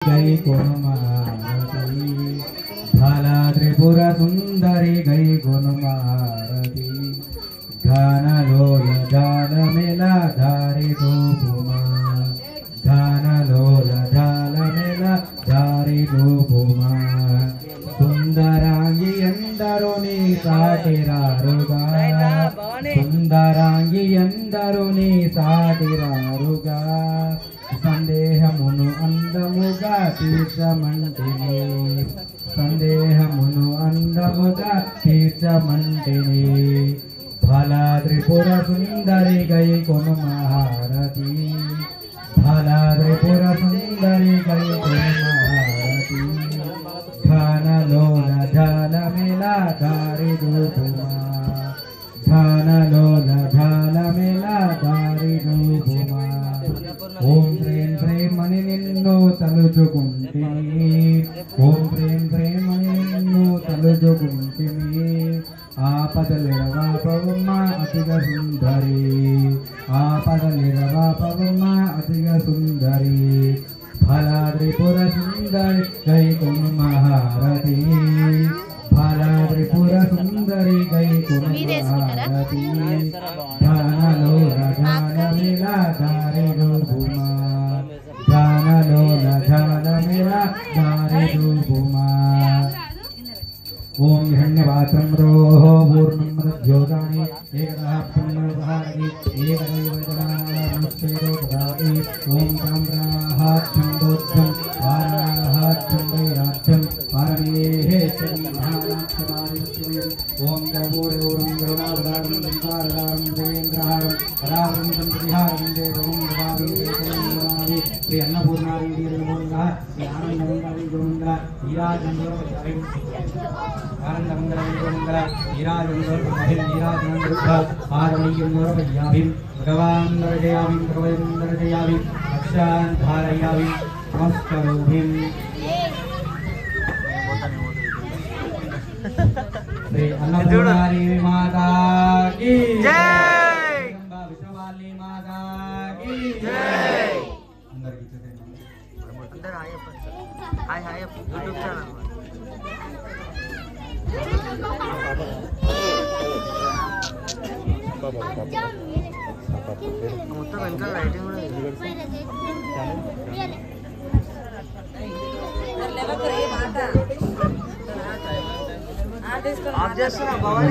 गई गुणमारती भाला त्रिपुर सुंदरी गई गुणमारती घनलोल जाल मेला धारी धूपुमा घनलोल जाल मेला धारी धूपुमा सुंदरांगी ఎందరుని సాటిరారుగా సుందరాంగి ఎందరుని సాటిరారుగా సందేహమును అందముగా తీర్చమంటిని సందేహమును అందముగా తీర్చమంటిని భలా త్రిపుర సుందరి గై కొనుమహారతి భలా త్రిపుర సుందరి గై కొనుమహారతి ఘనలోల జాల మేళా దారి రూపుమా ఘనలోల జాల మేళా దారి రూపుమా ఓం ప్రేమ్ ప్రేమ్ అని నిన్ను తలుచుకుంటిని ఓం ప్రేమ్ ప్రేమ్ అని నిన్ను తలుచుకుంటిని ఆపదలిరవాపవమ్మ అతిగ సుందరి ఆపదలిరవాపవమ్మ అతిగ సుందరి భలా త్రిపుర సుందరి గై కునుమహారతి భలా త్రిపుర సుందరి గై కునుమహారతి ఘనలోల జాల మేళా దారి రూపుమా ఘనలోల జాల మేళా దారి రూపుమా ఓం హిరణ్యపాత్రం రోః పూర్ణం మదజ్యోతాని ఏకదా పుణ్యవహారి ఏకదైవ జనానాముచ్ఛేదో దదాతి ఓం తామ్రాహాక్షం దోత్తం వారాహాక్షం వైరాక్షం పారమేహేశ్వరం ధారాక్షమాదిత్యం ఓం గర్భోరూరం గరుడావతారం సంసారదారం దేవేంద్రహారం కరావరం సంప్రతిహారం దేవం దదామి దేవం దదామి శ్రీ అన్నపూర్ణాది వీరగోవింద శ్రీ ఆనందమంగళ గోవింద ఈరాజంలో आनंदमंगल मंगल नीराजंदर महिल नीराजंदर आरमणीयंदर याभिम भगवान नरजयाभिम भगवान नरजयाभिम अक्षान धारयाभिम नमस्कारोभिम श्री अन्नपूर्णादेवी माता की जय अंबा विष्णुवाली माता की जय अंदर आए हाय हाय यूट्यूब चैनल మొత్తం వెనక లైటింగ్ కూడా ఆఫ్ చేస్తున్నా బాగా